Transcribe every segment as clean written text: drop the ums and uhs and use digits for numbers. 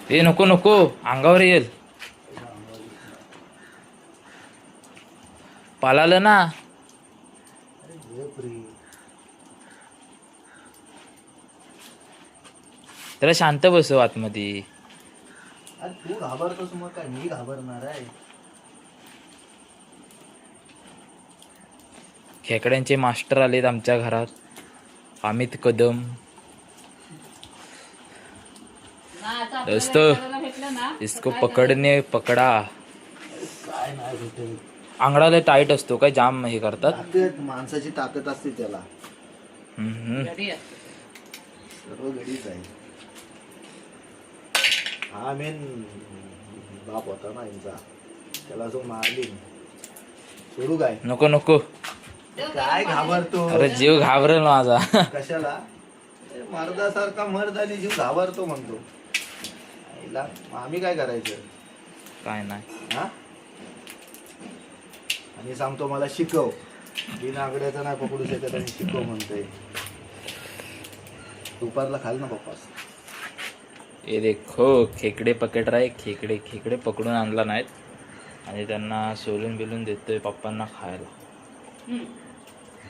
ते नको नको अंगावर येईल. पालालं ना. त्याला शांत बसव आतमध्ये. तू घाबरतोस मग काय मी घाबरणार आहे. खेकड्यांचे मास्टर आलेत आमच्या घरात. अमित कदम. दोस्तों इसको पकडणे पकडा. काय नाही भेटेल. आंगडाला टाईट असतो काय जाम हे करतात. ताकद माणसाची ताकद असते त्याला. सर्व गडीच आहे. हा मेन बाप होता ना यांचा. त्याला जो मारली सोडू काय. नको नको. काय घाबरतो. अरे जीव घाबरेल माझा. कशाला मर्दासारखा मर्द आणि जीव घाबरतो म्हणतो. आम्ही काय करायचं. काय नाही. हा आणि सांगतो मला शिकव. बिना आगड्याचा नाही पकडू शकत आणि शिकव म्हणतोय. दुपारला खाल ना पप्पास. ये देखो खेकडे पकड राय. खेकडे खेकडे पकडून आणला नाहीत आणि त्यांना सोलून बिलून देतोय पप्पांना खायला.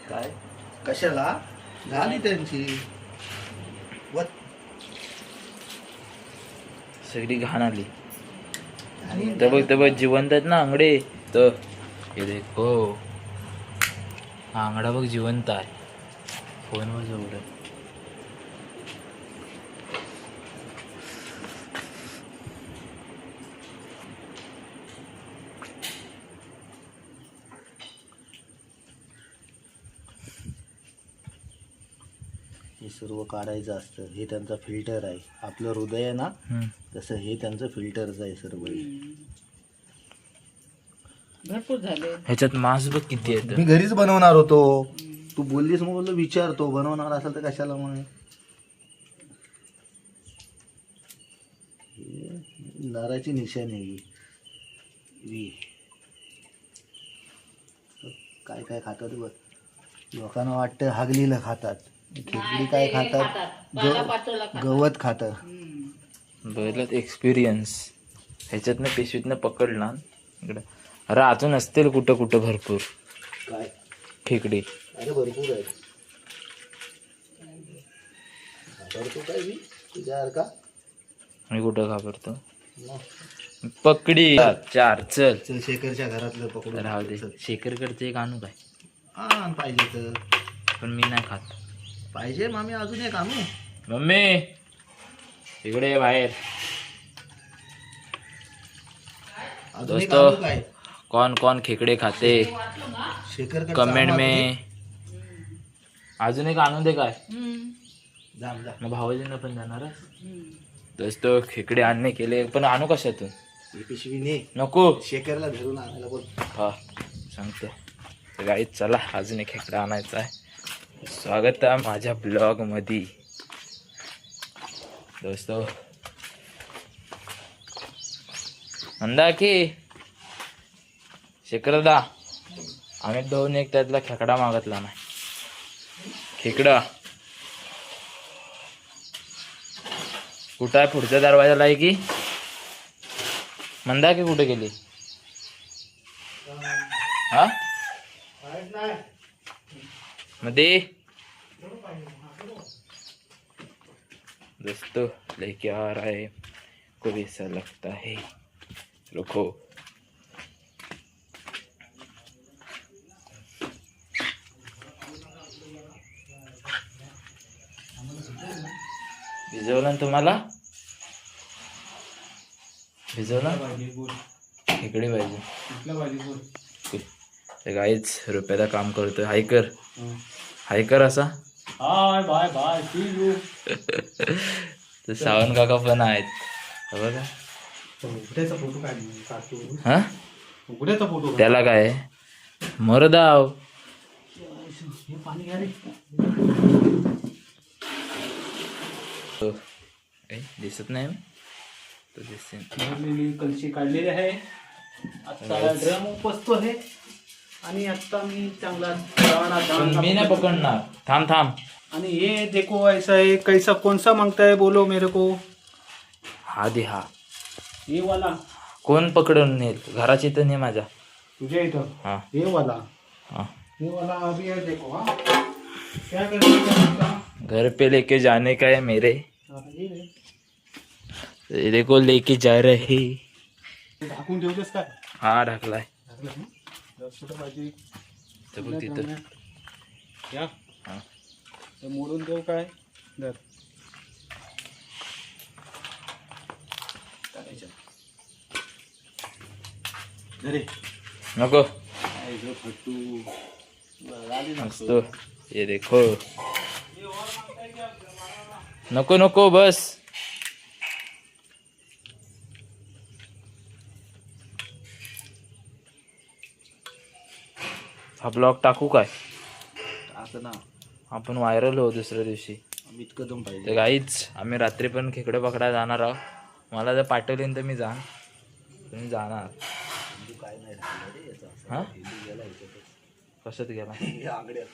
काय कशाला झाली त्यांची सगळी घाण आली. ते बघ जिवंत आहेत ना आंगडे. तर हे देखो हा आंगडा बघ जिवंत आहे. फोनवर जवळ हे सर्व काढायचं असतं. हे त्यांचा फिल्टर आहे. आपलं हृदय आहे ना तसं हे त्यांचं फिल्टरच आहे सर्व. भरपूर झाले. ह्याच्यात मांस बघ किती येतं. मी घरीच बनवणार होतो. तू बोललीस मग बोललो विचारतो. बनवणार असेल तर कशाला म्हणे. नाराची निशाणी आहे. काय काय खातात बघ. लोकांना वाटतं हागलीला खातात. खेकडी काय खातात. गवत खातात. बघितलं एक्सपिरियन्स. ह्याच्यातनं पिशवीतनं पकडला इकडं. अरे अजून असतील कुठं कुठं भरपूर काय खेकडी. अरे भरपूर आहे. घाबरतो काय मी तुझ्यासारखा. मी कुठं घाबरतो. पकडी 4 चल. चल शेखरच्या घरातलं पकडून राहू दे. शेखरकडचं एक आणू काय. आण पाहिजे तर. पण मी नाही खात. पाहिजे मामी अजून एक आणू. मम्मी इकडे ये बाहेर. अजून एक दोस्तों आणू काय. कौन कौन खेकडे खाते शेखर कमेंट में. अजून एक आणून दे काय. जाम जा. मग भावाजींना पण जाणार. दोस्तों खेकडे आणणे केले पण आणू कशातून. ही पिशवी ने नको. शेखरला धरून आणायला बोल. हा सांगतो. तर गाईच चला अजून एक खेकडा आणायचा आहे. स्वागत आहे माझ्या ब्लॉग मध्ये. दोस्तों म्हणता की शेखरदा आम्ही दोन एक त्यातला खेकडा मागितला नाही. खेकडा कुठं आहे. पुढच्या दरवाजाला आहे की म्हणता की कुठे गेली. हा मध्ये दोस्तों लेके आ रहा है को ऐसा लगता है. रुको भिजवलं तुम्हाला. भिजवलं इकडे पाहिजे. गाईच रुपयाला काम करतोय. हायकर हायकर असा. Hi bye bye see you. तर सावंत काका पण आहेत बघा. उघड्याचा फोटो काढ. हा उघड्याचा फोटो. त्याला काय मरदाव. हे पाणी घ्या रे. दिसत नाही तो दिसते. भरलेली कलशी काढलेली आहे. आता ड्रम उपसतो आहे आणि आता मी चांगला मी नाही पकडणार. थांब थांब. आणि ये देखो ऐसा है कैसा कौन सा मांगता है बोलो मेरे को. हा दे हा. ये वाला कोण पकडून नेल घराची तर ने माझ्या. तुझ्या इथं हा ये वाला हा. ये वाला अभी है देखो हाँ क्या करने घर पे लेके जाने का है मेरे. का ये रे. ये देखो लेके जा रहे. टाकून ठेवतेस काय हा ढाकलाय. टाकलं ना? जरा कुठं पाहिजे तर बघ तिथं. या हा. ते मोडून देऊ काय दर टाकायचं अरे नको काय जो फट्टू आली मस्त. ये देखो. नको नको बस. हा ब्लॉग टाकू काय असं ना आपण व्हायरल हो दुसऱ्या दिवशी. इतकं दम तर पाहिजे. गाईच आम्ही रात्री पण खेकडे पकडायला जाणार आहोत. मला जर पाठवले तर मी जाण. तुम्ही जाणार. तू काय नाही ढाकलं रे याचा असं. हा हिंदू गेला याच्यातच. कशात गेला या आंगड्यात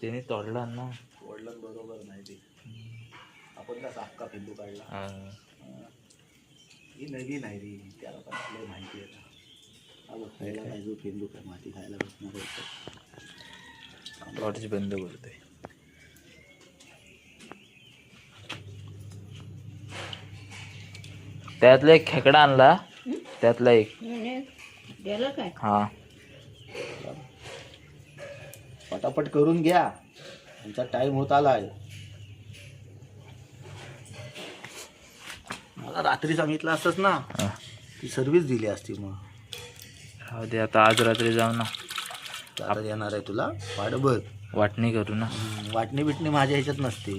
त्याने तोडला ना. ओढलं बरोबर नाही ते. आपण का साखा हिंदू काढला. हा. ही नवी नाही रे त्याला पण आपल्याला माहिती आहे. खायला काय जो फेंदू काय माती खायला बसणार आहे. टॉर्च बंद करतोय. त्यातला एक खेकडा आणला. त्यातला एक हा. पटापट करून घ्या आमचा टाइम होत आलाय. मला रात्री सांगितलं असतंच ना हा. ती सर्व्हिस दिली असती. मग राहू दे आता आज रात्री जाऊ ना. आता येणार आहे तुला पाडभर. वाटणी करू ना. वाटणी बिटणी माझ्या ह्याच्यात नसते.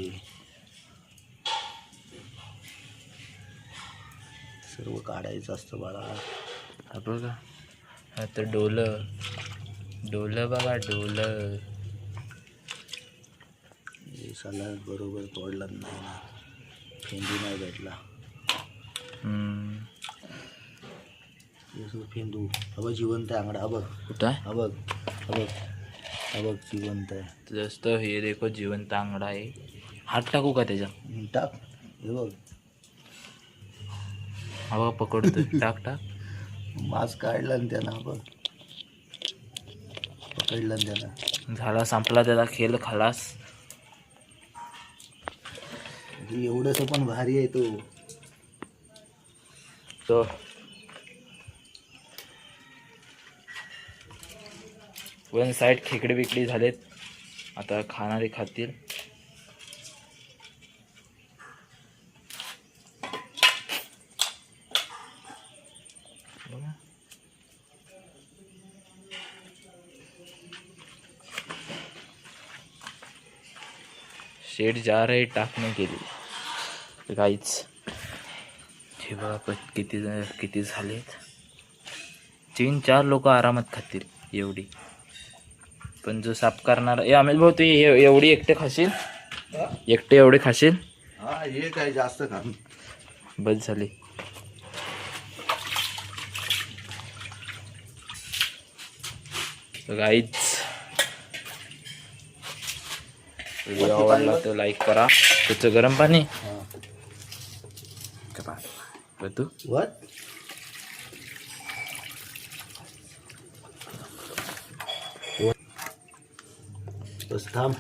सर्व काढायचं असतं बाळा. हा बघा आता डोलं डोलं बघा डोलं. हे सलाड बरोबर तोडला नाही ना. फेंदू नाही भेटला. हे फेंदू हा बघ जिवंत आहे आंगडा. हा बघ कुठं आहे हा बघ हा बघ हा बघ जिवंत आहे. जास्त हे देखो जिवंत आंगडा आहे. हात टाकू का त्याच्या. टाक हे बघ हवा पकडतोय. टाक टाक. मास्क काढला ना त्यानं. हा बघ पकडलं ना त्यानं. झाला संपला त्याचा खेळ खलास. एवढंस पण भारी आहे तो. तो वन साईड खेकडे बिकडे झालेत. आता खाणारे खातील. शेड जा रहे टाकने के लिए. गाईच हे बघा किती झालेत. 3-4 लोक आरामात खातील एवढी. पण जो साफ करणार अमित भाऊ तू एवढी एकटे खाशील. एकटे एवढे खाशील. हा हे काय जास्त खा. बस झाली. गाईच व्हिडिओ आवडला तर लाईक करा. त्याचं गरम पाणी तू वत बस थांब.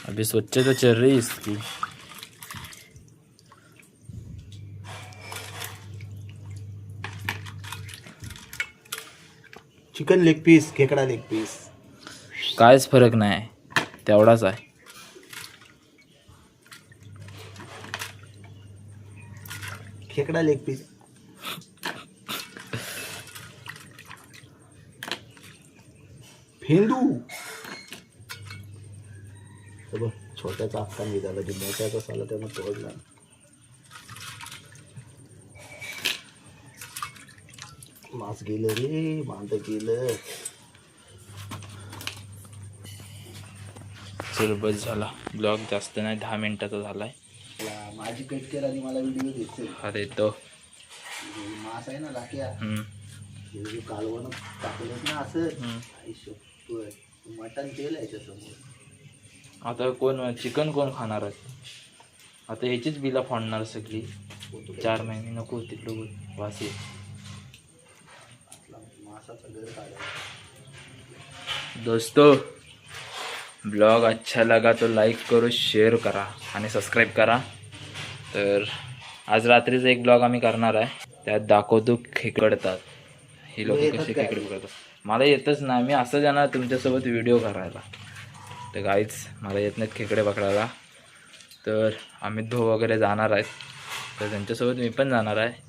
अभी स्वच्छ तो चल रही इसकी. चिकन लेग पीस खेकडा लेग पीस कायच फरक नाही. तेवढाच आहे. खेकडा लेग पीस. फेंदू बघ छोट्याचा अक्का निघाला. जे मोठ्याचा साला त्यानं तोडला. मास गेलं रे. मांद गेलं. चल बस झाला. ब्लॉग जास्त नाही 10 मिनिटाचा झालाय. माझी कट केला आणि मला व्हिडिओ देते. अरे तो मास आहे ना लाक्या. कालवण टाकलंच ना असं. मटण केलं याच्यासमोर. आता कोण चिकन कोण खाणार आहे? आता ह्याचीच बिला फोडणार सगळी. 4 महिने नको तिकडं वास येईल. दोस्तों ब्लॉग अच्छा लगा तो लाईक करो, शेअर करा आणि सबस्क्राईब करा. तर आज रात्रीचा एक ब्लॉग आम्ही करणार आहे, त्यात दाखवतो खेकडतात ही लोक कसे खेकडे पकडतात. मला येतच नाही, मी असं जाणार तुमच्यासोबत व्हिडिओ करायला. तर गाईच मला येत नाहीत खेकडे पकडायला, तर आम्ही वगैरे जाणार आहेत, तर त्यांच्यासोबत मी पण जाणार आहे.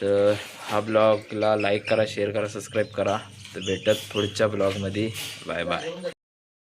तर हा ब्लॉगला लाईक करा, शेअर करा, सबस्क्राईब करा. तर भेटत पुढच्या ब्लॉगमध्ये. Bye bye.